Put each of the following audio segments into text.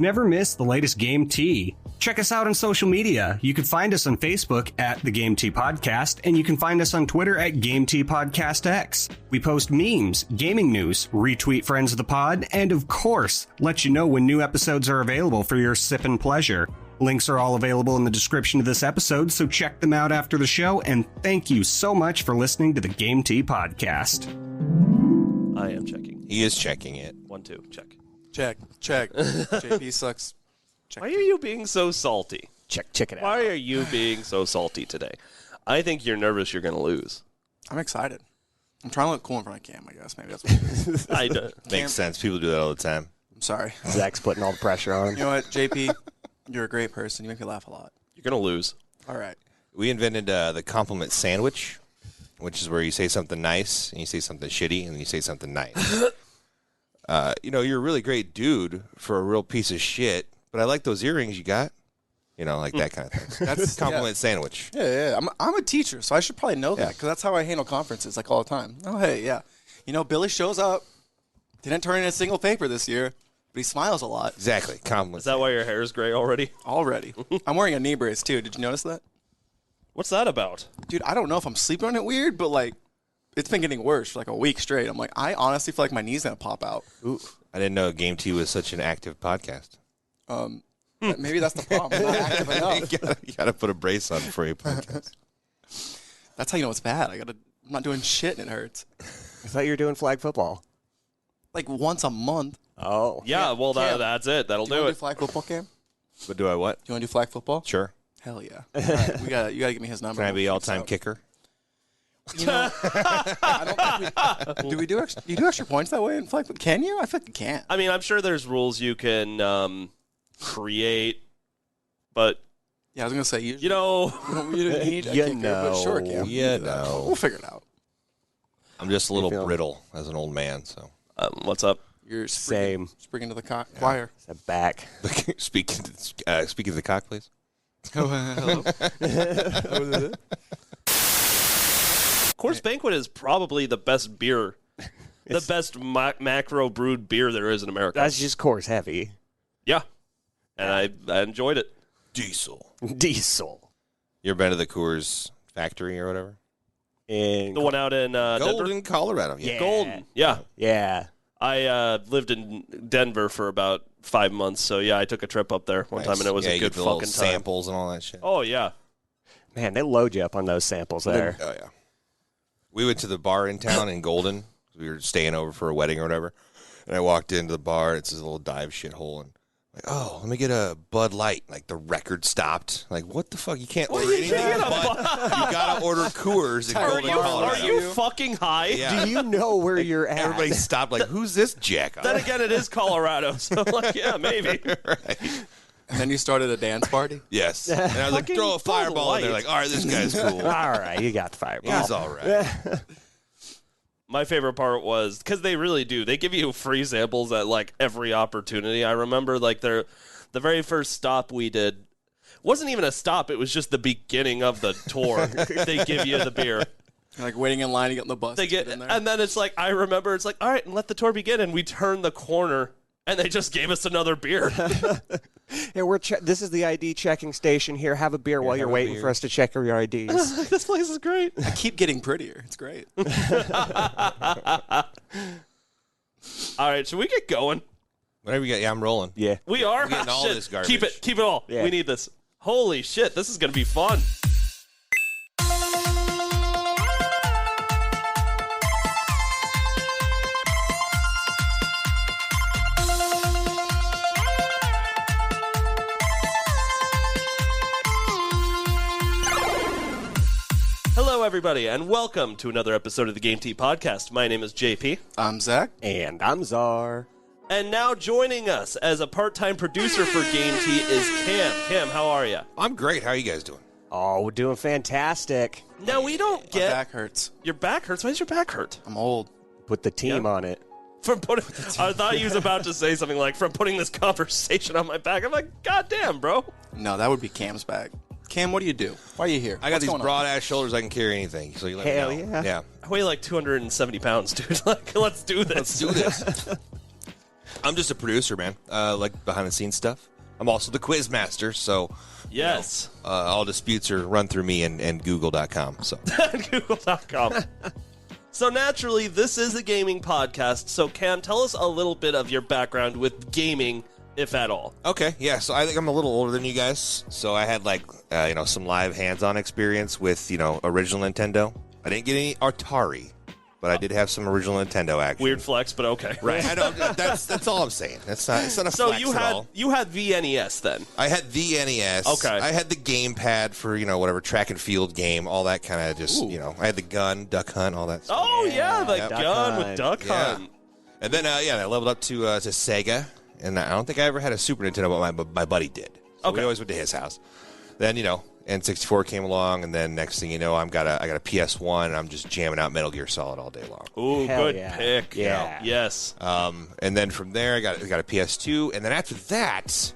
Never miss the latest Game Tea. Check us out on social media. You can find us on Facebook at The Game Tea Podcast, and you can find us on Twitter at Game Tea Podcast X. We post memes, gaming news, retweet friends of the pod, and of course, let you know when new episodes are available for your sippin' pleasure. Links are all available in the description of this episode, so check them out after the show, and thank you so much for listening to the Game Tea Podcast. I am checking. He is checking it. 1, 2, check. Check. JP sucks. Check. Why are you being so salty? Check it out. Why are you being so salty today? I think you're nervous you're going to lose. I'm excited. I'm trying to look cool in front of Cam, I guess. Maybe that's what it is. I do. Makes sense. People do that all the time. I'm sorry. Zach's putting all the pressure on him. You know what, JP? You're a great person. You make me laugh a lot. You're going to lose. All right. We invented the compliment sandwich, which is where you say something nice, and you say something shitty, and then you say something nice. You're a really great dude for a real piece of shit, but I like those earrings you got. Like that kind of thing. That's compliment sandwich. Yeah. I'm a teacher, so I should probably know that because that's how I handle conferences like all the time. Oh, hey, yeah. Billy shows up, didn't turn in a single paper this year, but he smiles a lot. Exactly. Compliment. Is that why your hair is gray already? Already. I'm wearing a knee brace, too. Did you notice that? What's that about? Dude, I don't know if I'm sleeping on it weird, but, it's been getting worse for, a week straight. I'm I honestly feel like my knee's going to pop out. Ooh. I didn't know Game Tea was such an active podcast. Maybe that's the problem. I'm not active enough. you gotta put a brace on before you podcast. That's how you know it's bad. I'm not doing shit and it hurts. I thought you were doing flag football. Once a month. Oh. Yeah, well, that's it. That'll Do you do want to it. do flag football, Cam? But do I what? Do you want to do flag football? Sure. Hell yeah. All right, you gotta give me his number. Can I be We'll all-time fix kicker? it out. I don't think do we do extra points that way in flag football? Can you? I feel like you can't. I mean, I'm sure there's rules you can create, but Yeah, I was gonna say usually, you know, you don't need a kicker, but sure, Cam. We'll figure it out. I'm just a little brittle as an old man, so. what's up? You're Same. springing to the choir. It's a back. Speaking to the cock, please. Hello. Coors Banquet is probably the best beer, the best macro brewed beer there is in America. That's just Coors Heavy. Yeah, and I enjoyed it. Diesel. You ever been to the Coors factory or whatever? In The one out in Golden, Denver? Colorado. Yeah. Golden. Yeah. Yeah. I lived in Denver for about 5 months, so yeah, I took a trip up there one time, and it was a you good get the little fucking time. samples and all that shit. Oh, yeah. Man, they load you up on those samples there. Oh, yeah. We went to the bar in town in Golden. We were staying over for a wedding or whatever. And I walked into the bar. It's this little dive shithole. And let me get a Bud Light. The record stopped. What the fuck? You can't order anything but you got to order Coors in Golden, Colorado. Are you fucking high? Yeah. Do you know where you're at? Everybody stopped who's this jackoff? Then again, it is Colorado, so yeah, maybe. Right. And then you started a dance party? Yes. And I was Fucking throw a fireball in there. Light. All right, this guy's cool. All right, you got the fireball. He's all right. My favorite part was, because they really do, they give you free samples at every opportunity. I remember the very first stop we did wasn't even a stop, it was just the beginning of the tour. They give you the beer. You're waiting in line to get on the bus. They get, in there. and then it's I remember it's all right, and let the tour begin, and we turned the corner, and they just gave us another beer. Yeah, this is the ID checking station here. Have a beer while you're waiting for us to check your IDs. This place is great. I keep getting prettier. It's great. All right, should we get going? Whatever you got. Yeah, I'm rolling. Yeah. We are? We're getting all Shit. this garbage. Keep it all. Yeah. We need this. Holy shit, this is going to be fun. Hello, everybody, and welcome to another episode of the Game Tea Podcast. My name is JP. I'm Zach. And I'm Czar. And now joining us as a part-time producer for Game Tea is Cam. Cam, how are you? I'm great. How are you guys doing? Oh, we're doing fantastic. Now, we don't My get... back hurts. Your back hurts? Why does your back hurt? I'm old. Put the team on it. From putting... I thought he was about to say something from putting this conversation on my back. I'm God damn, bro. No, that would be Cam's back. Cam, what do you do? Why are you here? I got these broad-ass shoulders. I can carry anything. So you let Hell me know. yeah. Yeah. I weigh 270 pounds, dude. Let's do this. Let's do this. I'm just a producer, man. Like behind the scenes stuff. I'm also the quiz master, so Yes. all disputes are run through me and Google.com. So Google.com. So naturally, this is a gaming podcast. So Kahm, tell us a little bit of your background with gaming, if at all. okay, yeah. So I think I'm a little older than you guys. So I had some live hands-on experience with original Nintendo. I didn't get any Atari, but I did have some original Nintendo action. Weird flex, but okay. Right. I don't. That's all I'm saying. It's not a So flex at all. you had the NES then. I had the NES. Okay. I had the gamepad for whatever track and field game, all that kind of just I had the gun, Duck Hunt, all that stuff. Oh yeah, the Duck gun Hunt. with Duck Yeah. Hunt. And then I leveled up to Sega, and I don't think I ever had a Super Nintendo, but my buddy did. So Okay. we always went to his house. Then N64 came along, and then next thing you know, I got a PS1, and I'm just jamming out Metal Gear Solid all day long. Ooh, Hell good yeah. pick. Yeah. Yes. And then from there, I got a PS2, and then after that,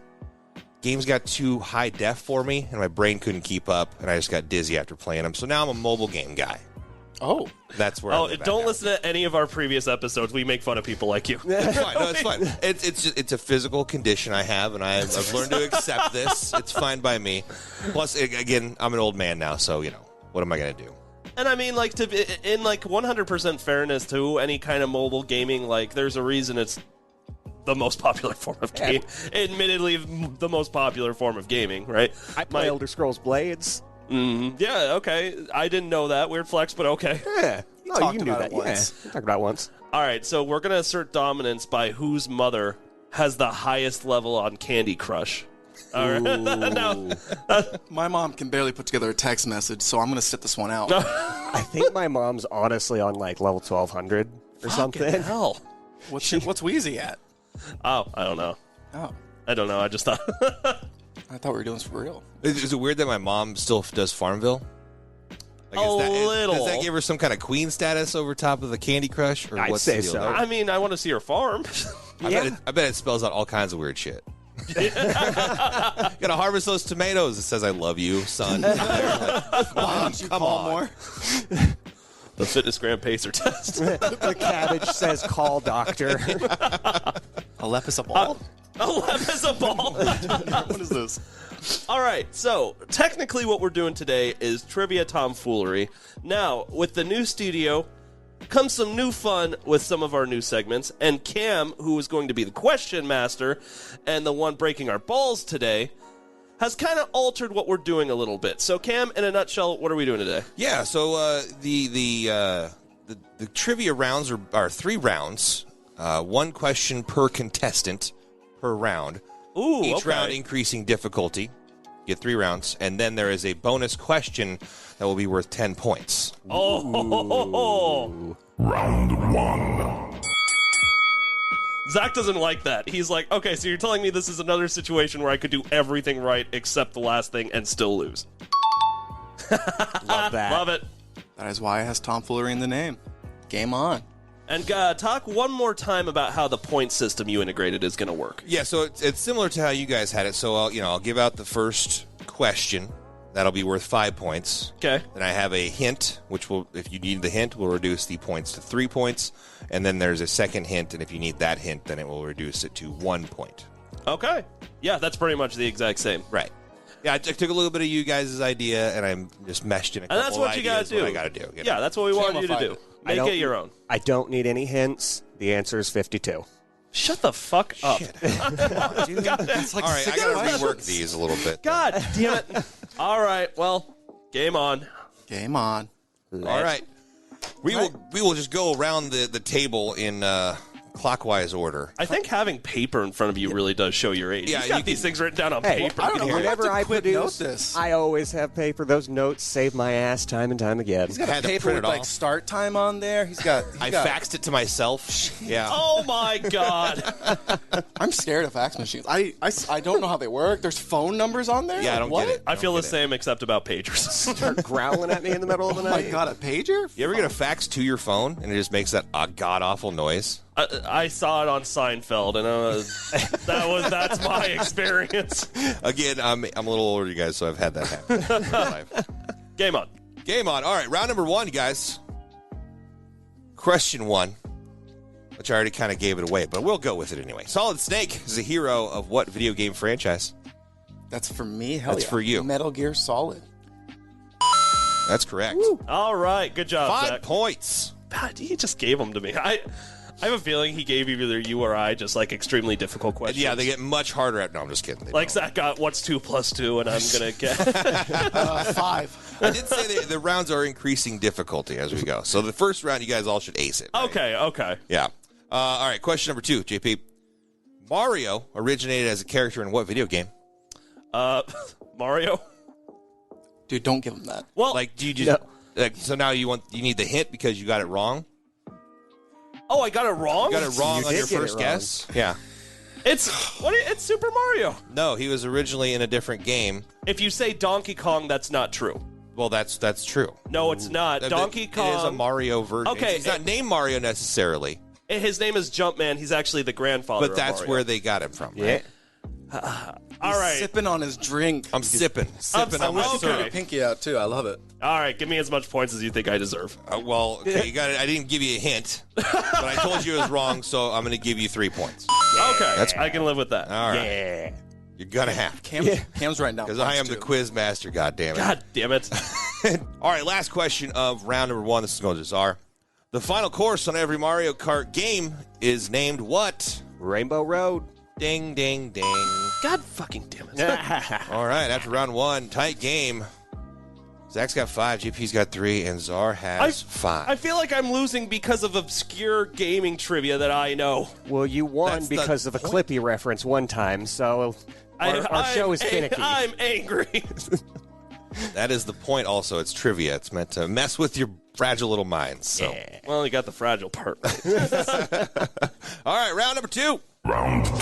games got too high def for me, and my brain couldn't keep up, and I just got dizzy after playing them. So now I'm a mobile game guy. Oh, That's where. I Oh, live at don't now. listen to any of our previous episodes. We make fun of people like you. It's fine. No, it's fine. It's a physical condition I have, and I've learned to accept this. It's fine by me. Plus, again, I'm an old man now, so what am I gonna do? And I mean, in 100% fairness to any kind of mobile gaming, there's a reason it's the most popular form of game. Admittedly, the most popular form of gaming, right? I play Elder Scrolls Blades. Yeah, okay. I didn't know that. Weird flex, but okay. Yeah. No, talked you knew about that it once. Yeah. We talked about it once. All right, so we're going to assert dominance by whose mother has the highest level on Candy Crush. All right. No. my mom can barely put together a text message, so I'm going to sit this one out. I think my mom's honestly on level 1200 or something. Hell. What's Wheezy at? Oh, I don't know. Oh, I don't know. I just thought. I thought we were doing this for real. Is it weird that my mom still does Farmville? Little. Does that give her some kind of queen status over top of the Candy Crush? Or I'd what's say the deal so. there? I mean, I want to see her farm. I bet it spells out all kinds of weird shit. Gotta harvest those tomatoes. It says "I love you, son." Mom, come on. More? The Fitness Gram Pacer test. The cabbage says call doctor. Alepis a ball? Alepis a ball. What is this? All right, so technically what we're doing today is Trivia Tomfoolery. Now, with the new studio comes some new fun with some of our new segments, and Kahm, who is going to be the question master and the one breaking our balls today, has kind of altered what we're doing a little bit. So Kahm, in a nutshell, what are we doing today? Yeah. So the trivia rounds are 3 rounds, 1 question per contestant per round. Ooh, Each okay. round increasing difficulty. Get 3 rounds, and then there is a bonus question that will be worth 10 points. Oh, Round 1. Zach doesn't like that. He's like, okay, so you're telling me this is another situation where I could do everything right except the last thing and still lose. Love that. Love it. That is why it has tomfoolery in the name. Game on. And talk one more time about how the point system you integrated is going to work. Yeah, so it's similar to how you guys had it. So I'll give out the first question. That'll be worth 5 points. Okay. Then I have a hint, which will, if you need the hint, will reduce the points to 3 points. And then there's a second hint, and if you need that hint, then it will reduce it to 1 point. Okay. Yeah, that's pretty much the exact same. Right. Yeah, I took a little bit of you guys' idea, and I'm just meshed in a couple And that's what you got ideas to do. what I got to do. Yeah, that's what we wanted you to do. Gamified it. Make it your own. I don't need any hints. The answer is 52. Shut the fuck up. Shit. That's like all right, I 6 got to questions. rework these a little bit. God damn it. All right, well, game on. Game on. All right. We will just go around the table in clockwise order. I think having paper in front of you really does show your age. Yeah, You've got you these can- things written down on Hey, paper. I don't know. whenever I quick note produce, this. I always have paper. Those notes save my ass time and time again. He's got I a had to paper print with it off. start time on there. I faxed it to myself. Yeah. Oh my god. I'm scared of fax machines. I don't know how they work. There's phone numbers on there. Yeah, I don't What? get it. I feel the get it. same except about pagers. Start growling at me in the middle of the Oh my night. god, a pager? You ever get a fax to your phone and it just makes that god awful noise? I saw it on Seinfeld, and that's my experience. Again, I'm a little older than you guys, so I've had that happen in my life. Game on. Game on. All right, round number 1, guys. Question 1. which I already kind of gave it away, but we'll go with it anyway. Solid Snake is a hero of what video game franchise? That's for me? Hell That's yeah. for you. Metal Gear Solid. That's correct. All right, good job, 5 Zach. points. God, he just gave them to me. I have a feeling he gave either you or I just like extremely difficult questions. Yeah, they get much harder at. No, I'm just kidding. They like don't. Zach got what's 2 + 2, and I'm gonna get 5. I did say the rounds are increasing difficulty as we go. So the first round, you guys all should ace it. Right? Okay. Yeah. All right, question number 2, JP. Mario originated as a character in what video game? Mario. Dude, don't give him that. Well, Like, do you just so now you need the hint because you got it wrong? oh, I got it wrong. You got it wrong You on did your get it first wrong. guess? Yeah. It's Super Mario. No, he was originally in a different game. If you say Donkey Kong, that's not true. Well, that's true. No, it's not. Donkey Kong. It is a Mario version. Okay, He's not named Mario necessarily, His name is Jumpman. He's actually the grandfather. but that's of where Mario. they got him from. Yeah. Right? All right. Sipping on his drink. I'm sipping on I my wish you syrup. could- Pinky out, too. I love it. All right. Give me as much points as you think I deserve. Well, okay, you got it. I didn't give you a hint, but I told you it was wrong, so I'm going to give you 3 points. Okay, I can live with that. All right, Yeah. you're gonna have Cam's right now. because I am the quiz master. God damn it! God damn it. All right, last question of round number 1. This is going to Czar. The final course on every Mario Kart game is named what? Rainbow Road. Ding, ding, ding. God fucking damn it. All right, after round 1, tight game. Zach's got 5, JP's got 3, and Czar has 5. I feel like I'm losing because of obscure gaming trivia that I know. Well, you won That's the because of a point. Clippy reference one time, so our show is finicky. I'm angry. That is the point also. It's trivia. It's meant to mess with your fragile little minds. So. Well, you got the fragile part right. All right, round number 2. Round 2.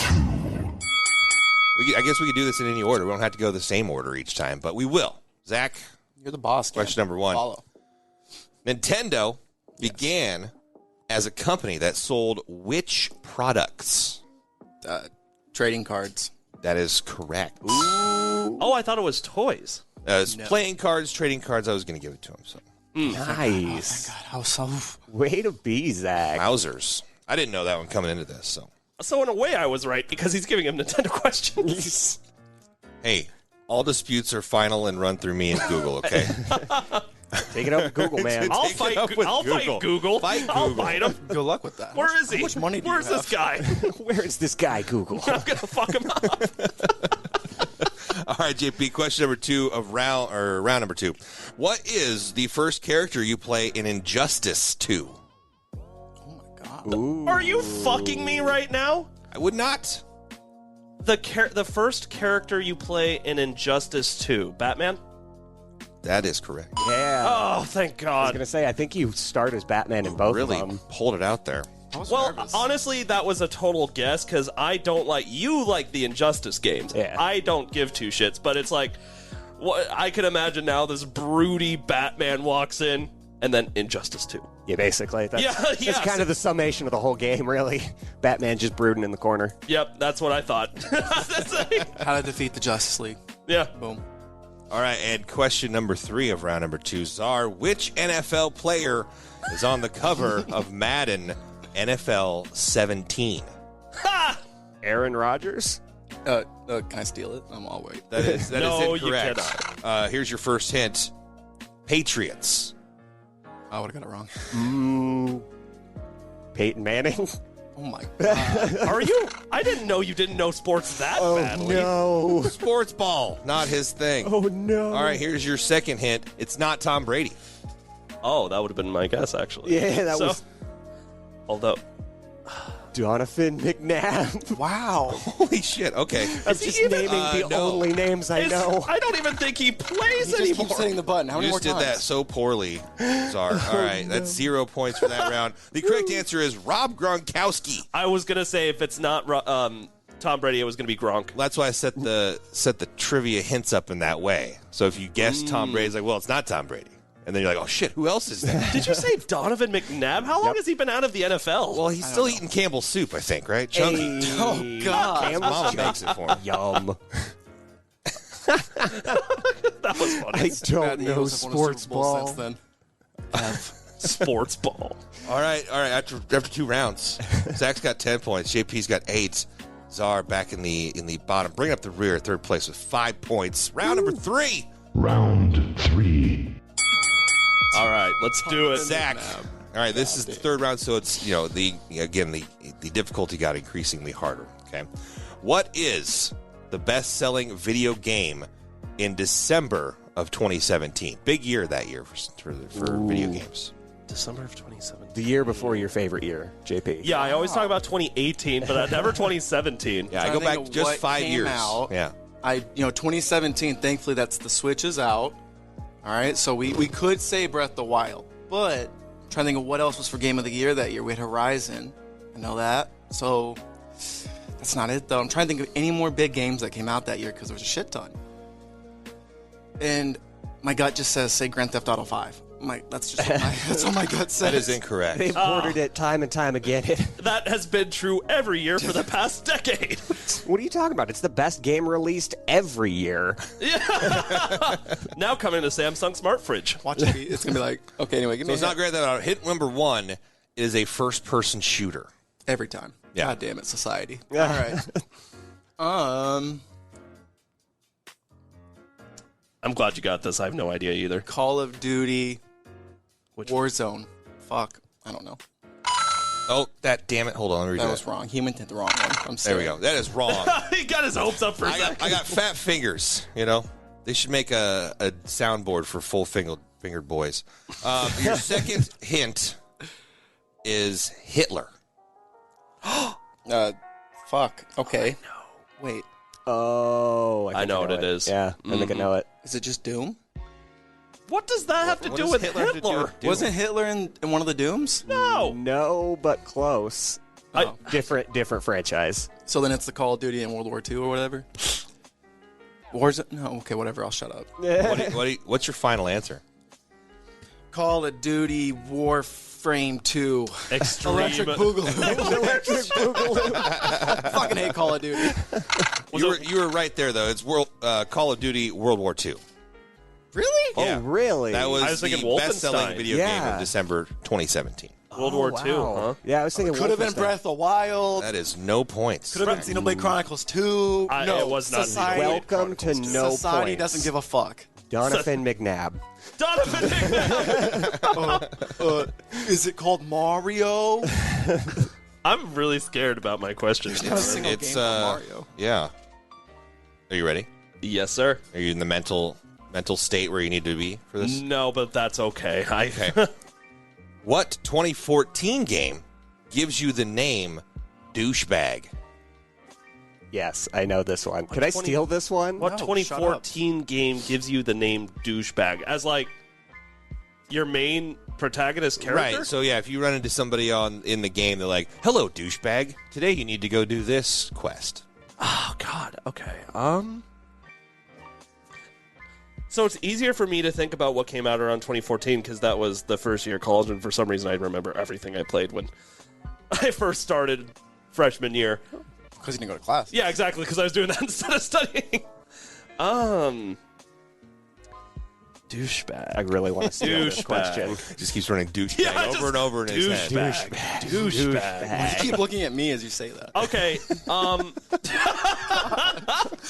I guess we could do this in any order. We don't have to go the same order each time, but we will. Zach, You're the boss, Cam. question number 1. Follow. Nintendo began as a company that sold which products? Trading cards. That is correct. Oh, I thought it was toys. It's playing cards, trading cards. I was going to give it to him. So Nice. God, how so? Way to be, Zach. Wowzers. I didn't know that one coming into this. So in a way, I was right because he's giving him Nintendo questions. Hey, all disputes are final and run through me and Google, okay? Take it up with Google, man. I'll Take it fight. up with I'll fight Google. Fight I'll Google. fight him. Good luck with that. Where is he? How much money do Where's you this have? guy? Where is this guy, Google? I'm gonna fuck him up. All right, JP, question number 2 of round number 2. What is the first character you play in Injustice 2? Oh, my God. Are you fucking me right now? I would not. The first character you play in Injustice 2, Batman? That is correct. Yeah. Oh, thank I was God. going to say, I think you start as Batman in both Really of them. pulled it out there. I was Well, nervous. honestly, that was a total guess because I don't like you like the Injustice games. Yeah. I don't give two shits, but it's like what I can imagine now. This broody Batman walks in, and then Injustice 2. Yeah, basically. That's, Yeah, that's yes. kind of the summation of the whole game, really. Batman just brooding in the corner. Yep, that's what I thought. How to defeat the Justice League. Yeah. Boom. All right, and question number 3 of round number 2. Czar, which NFL player is on the cover of Madden NFL 17? Aaron Rodgers? Can I steal it? I'll wait. That is No, you incorrect. cannot. Here's your first hint. Patriots. I would have got it wrong. Peyton Manning? Oh, my God. Are you? I didn't know you didn't know sports that badly. no. Sports ball, not his thing. Oh, no. All right, here's your second hint. It's not Tom Brady. Oh, that would have been my guess, actually. Yeah, that So- was Although, Donovan McNabb. Wow. Holy shit, okay. I'm just naming the no. only names I know. I don't even think he plays He just anymore. keeps hitting the button. How You many more just did times? that so poorly, Czar. All right, that's 0 points for that round. The correct answer is Rob Gronkowski. I was gonna say if it's not Tom Brady, it was gonna be Gronk. That's why I set the trivia hints up in that way. So if you guess Tom Brady, it's like, well, it's not Tom Brady. And then you're like, oh, shit, who else is that? Did you say Donovan McNabb? How long has he been out of the NFL? Well, he's still eating Campbell's soup, I think, right? Chunky. Oh, God. His mama makes it for him. Yum. that was funny. I don't Bad know Eagles have won a sports Super Bowl ball. since then. Sports ball. All right. After 2 rounds, Zach's got 10 points. JP's got 8. Czar back in the bottom, bringing up the rear, third place with 5 points. Round number 3. Round 3. All right, let's do it. Zach. All right, this is the third round, so it's the difficulty got increasingly harder. Okay, what is the best-selling video game in December of 2017? Big year that year for video games. December of 2017. The year before your favorite year, JP. Yeah, I always talk about 2018, but never 2017. Yeah, I go back just 5 years. Yeah, 2017. Thankfully, that's the Switch is out. All right, so we could say Breath of the Wild, but I'm trying to think of what else was for Game of the Year that year. We had Horizon. I know that. So that's not it, though. I'm trying to think of any more big games that came out that year because there was a shit ton. And my gut just says, say Grand Theft Auto 5. That's what my gut says. that is incorrect. They've ordered it time and time again. That has been true every year for the past decade. What are you talking about? It's the best game released every year. Yeah. Now coming to Samsung Smart Fridge. Watch it. It's going to be like, okay, anyway, give me So it's not Grand Theft Auto. Hit number 1 is a first-person shooter. every time. Yeah. God damn it, society. All right. I'm glad you got this. I have no idea either. Call of Duty. Which Warzone. Fuck. I don't know. Oh, that damn it. Hold on. Let me read That was wrong. He went to the wrong one. I'm sorry. There we go. That is wrong. He got his hopes up for a I second. got fat fingers, They should make a soundboard for full-fingered boys. Your second hint is Hitler. Fuck. Okay. Wait. Oh, I know what it is. Yeah, I think I know it. Is it just Doom? What does that have to do with Hitler? have to do with Doom? Wasn't Hitler in one of the Dooms? No. No, but close. Different franchise. So then it's the Call of Duty in World War II or whatever? Warzone? No, okay, whatever. I'll shut up. What's your final answer? Call of Duty Warframe 2. Extreme. Electric Boogaloo. Fucking hate Call of Duty. You were right there, though. It's Call of Duty World War II. Really? Yeah. Oh, really? That was, I was the thinking best-selling Wolfenstein. video game of December 2017. World War II, huh? Yeah, I was thinking Could have been Wolfenstein. Breath of the Wild. That is no points. Could have been Xenoblade Chronicles 2. No, it was not Society. Xenoblade Welcome to no Society points. doesn't give a fuck. Donovan McNabb. Donovan McNabb. Is it called Mario? I'm really scared about my questions. Not a single game called Mario. Yeah. Are you ready? Yes, sir. Are you in the mental state where you need to be for this? No, but that's okay. Okay. What 2014 game gives you the name Douchebag? Yes, I know this one. Could I steal this one? What No, 2014 game gives you the name douchebag as like your main protagonist character? Right. So yeah, if you run into somebody in the game, they're like, "Hello, douchebag. Today you need to go do this quest." Oh God. Okay. So it's easier for me to think about what came out around 2014 because that was the first year of college, and for some reason I remember everything I played when I first started freshman year. Because you didn't go to class. Yeah, exactly, because I was doing that instead of studying. Douchebag. I really want to steal this Douchebag. question. Just keeps running douchebag over and over in his head. Douchebag. You keep looking at me as you say that. Okay.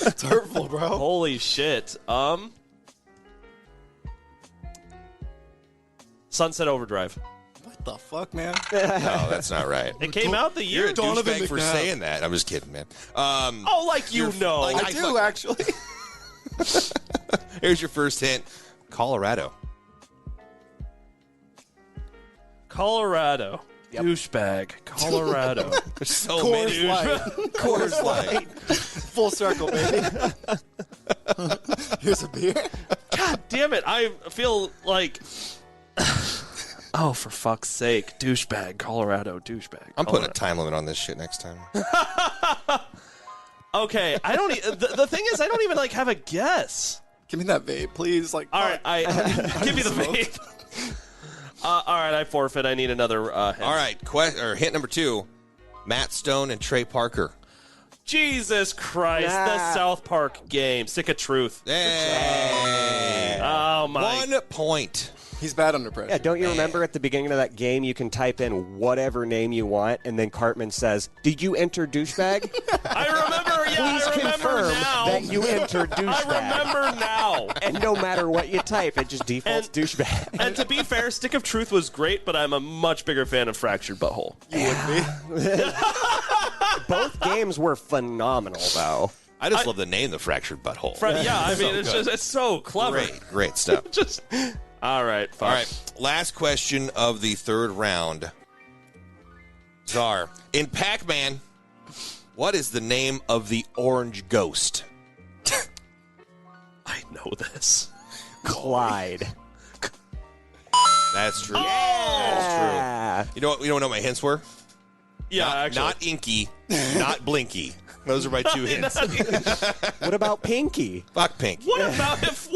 It's hurtful, bro. Holy shit. Sunset Overdrive. What the fuck, man? No, that's not right. It came out the You're year. a Donovan douchebag for McNabb. saying that. I'm just kidding, man. Oh, like you know. like- I do, actually. Here's your first hint: Colorado. Colorado. Yep. Douchebag. Colorado. There's so Coors many. Light. Coors Light. Full circle, baby. Here's a beer. God damn it. I feel like... Oh, for fuck's sake. Douchebag. Colorado. Douchebag. I'm putting a Colorado. time limit on this shit next time. Okay. I don't... The thing is, I don't even, have a guess. Give me that vape, please. Like, All right. Give me the vape. All right. I forfeit. I need another hint. All right, hint number 2: Matt Stone and Trey Parker. Jesus Christ. The South Park game. Stick of Truth. Hey. Oh, my... 1 point. He's bad under pressure. Yeah, don't you remember at the beginning of that game, you can type in whatever name you want, and then Cartman says, "Did you enter douchebag?" I remember, yeah, Please I remember confirm now. that you entered douchebag. I remember now. And no matter what you type, it just defaults douchebag. And to be fair, Stick of Truth was great, but I'm a much bigger fan of Fractured Butthole. You would be. Both games were phenomenal, though. I just love the name, the Fractured Butthole. Yeah, I mean, it's so clever. Great stuff. All right, fine. All right, last question of the third round. Czar, in Pac-Man, what is the name of the orange ghost? I know this. Clyde. That's true. Yeah. That's true. You know what my hints were? Yeah, actually. Not Inky, not Blinky. Those are my two hints. What about Pinky? Fuck Pinky. What about Pinky?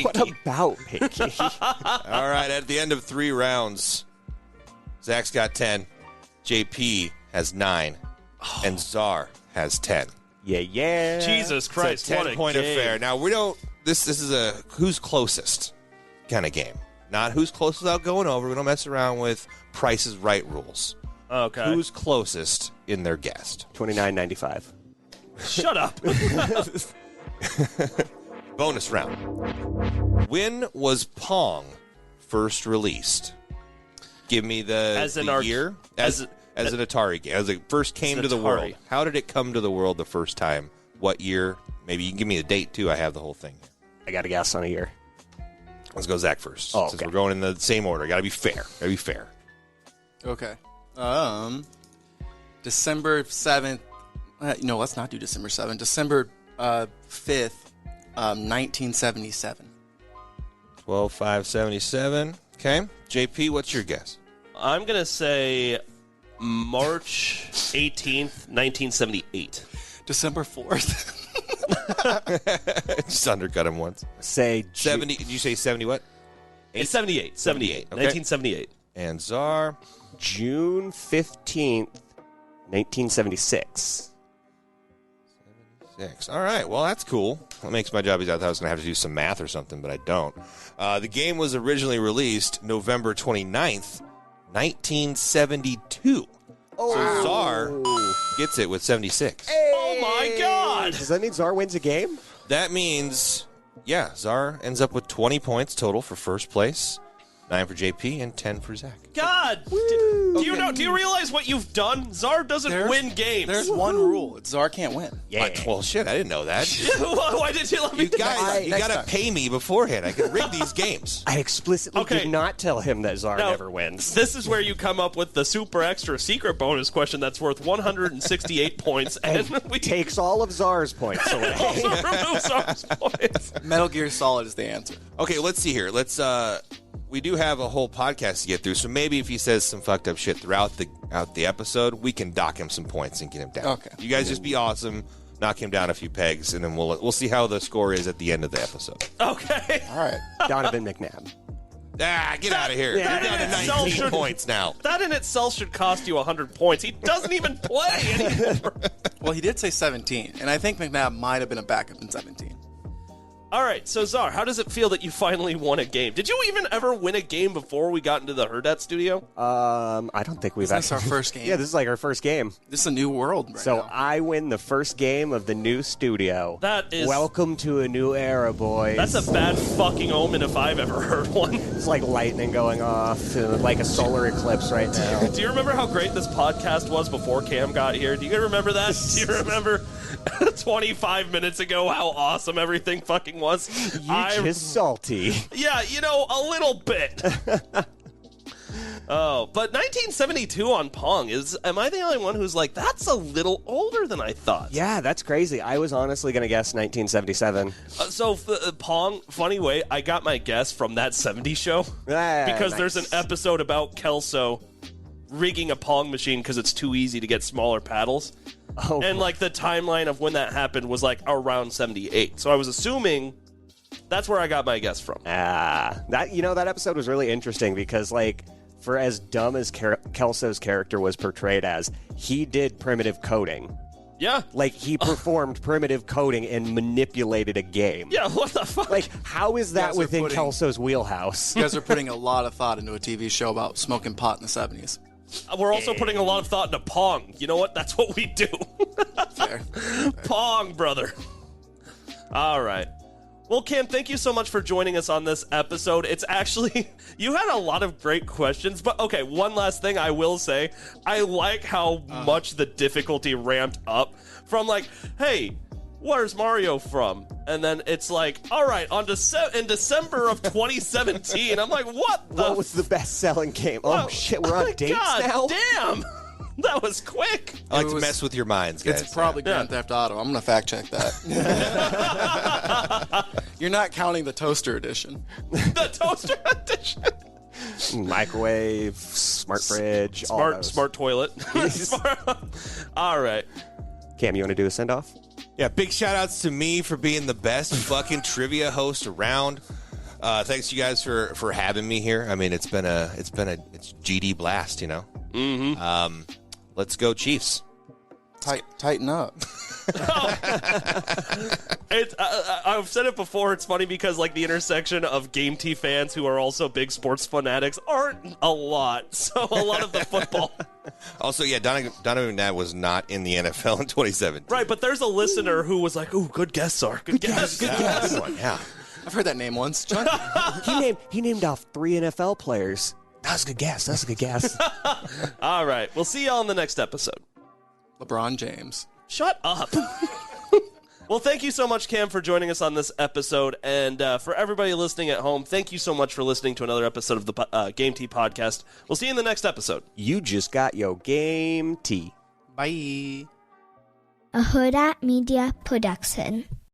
What about Pinky? All right, at the end of 3 rounds, Zach's got 10, JP has 9, and Czar has 10. Yeah. Jesus Christ, It's a what a 10-point game. affair. Now, we don't. This is a who's closest kind of game. Not who's closest without going over. We don't mess around with Price is Right rules. Okay. Who's closest in their guest? $29.95. Shut up. Bonus round. When was Pong first released? Give me the year. As an Atari game. As it first came to the world. How did it come to the world the first time? What year? Maybe you can give me a date, too. I have the whole thing. I got to guess on a year. Let's go Zach first. Oh, Since okay. we're going in the same order. Got to be fair. Okay. December 7th. No, let's not do December 7th. December 5th, 1977. 12/5/77. Okay. JP, what's your guess? I'm going to say March 18th, 1978. December 4th. Just undercut him once. Say 70. Did you say 70 what? It's 78. 78. Okay. 1978. And Czar. June 15th, 1976. 6. All right. Well, that's cool. That makes my job easy. I thought I was going to have to do some math or something, but I don't. The game was originally released November 29th, 1972. Oh. So Czar gets it with 76. Oh, my God. Does that mean Czar wins a game? That means, yeah, Czar ends up with 20 points total for first place, 9 for JP, and 10 for Zach. God. Do you realize what you've done? Czar doesn't win games. There's one rule. Czar can't win. Yeah. Well, shit, I didn't know that. Why did you let me You guys, you Next got to time. pay me beforehand. I can rig these games. I explicitly Okay. did not tell him that Czar Now, never wins. This is where you come up with the super extra secret bonus question that's worth 168 points, and we Takes all of Czar's points away. also remove Czar's points. Metal Gear Solid is the answer. Okay, let's see here. We do have a whole podcast to get through, so maybe if he says some fucked up shit throughout the episode, we can dock him some points and get him down. Okay. You guys just be awesome, knock him down a few pegs, and then we'll see how the score is at the end of the episode. Okay. All right. Donovan McNabb. Get out of here. that You're down in to itself 19 should- points now. That in itself should cost you 100 points. He doesn't even play anymore. Well, he did say 17, and I think McNabb might have been a backup in 17. All right, so Czar, how does it feel that you finally won a game? Did you even ever win a game before we got into the Herdat studio? I don't think we've Isn't this actually. our first game? Yeah, this is like our first game. This is a new world right So now. I win the first game of the new studio. That is... Welcome to a new era, boys. That's a bad fucking omen if I've ever heard one. It's like lightning going off, like a solar eclipse right now. Do you remember how great this podcast was before Kahm got here? Do you remember that? Do you remember 25 minutes ago how awesome everything fucking was? You just salty. Yeah, a little bit. Oh, but 1972 on Pong am I the only one who's like, that's a little older than I thought? Yeah, that's crazy. I was honestly going to guess 1977. Pong, funny way, I got my guess from that 70s show. Because there's an episode about Kelso rigging a Pong machine because it's too easy to get smaller paddles. Oh, And like the timeline of when that happened was like around 78. So I was assuming that's where I got my guess from. that episode was really interesting because for as dumb as Kelso's character was portrayed as, he did primitive coding. Yeah. Like, he performed primitive coding and manipulated a game. Yeah, what the fuck? Like, how is that guys are within putting- Kelso's wheelhouse? You guys are putting a lot of thought into a TV show about smoking pot in the 70s. We're also putting a lot of thought into Pong. You know what? That's what we do. Fair. Pong, brother. All right. Well, Kahm, thank you so much for joining us on this episode. It's actually, you had a lot of great questions, but okay, one last thing I will say. I like how much the difficulty ramped up from like, hey, where's Mario from? And then it's like, all right, in December of 2017. I'm like, what What was the best-selling game? Oh, shit, we're on dates God now? damn. That was quick. I like to mess with your minds, guys. It's probably Grand Theft Auto. I'm going to fact check that. You're not counting the toaster edition. The toaster edition. Microwave, smart fridge, all those. Smart toilet. All right. Cam, you want to do a send-off? Yeah, big shout-outs to me for being the best fucking trivia host around. Thanks you guys for having me here. I mean, it's GD blast, you know. Mm-hmm. Let's go Chiefs. Tighten up. I've said it before. It's funny because like the intersection of Game T fans who are also big sports fanatics aren't a lot. So a lot of the football. Also, yeah, Donovan McNabb was not in the NFL in 2017. Right, but there's a listener who was like, "Ooh, good guess, sir. Good guess. Good guess." Good one, yeah. I've heard that name once. John? He named off 3 NFL players. That's a good guess. That's a good guess. All right, we'll see y'all in the next episode. LeBron James. Shut up. Well, thank you so much, Kahm, for joining us on this episode. And for everybody listening at home, thank you so much for listening to another episode of the Game T Podcast. We'll see you in the next episode. You just got your Game T. Bye. A Huda Media Production.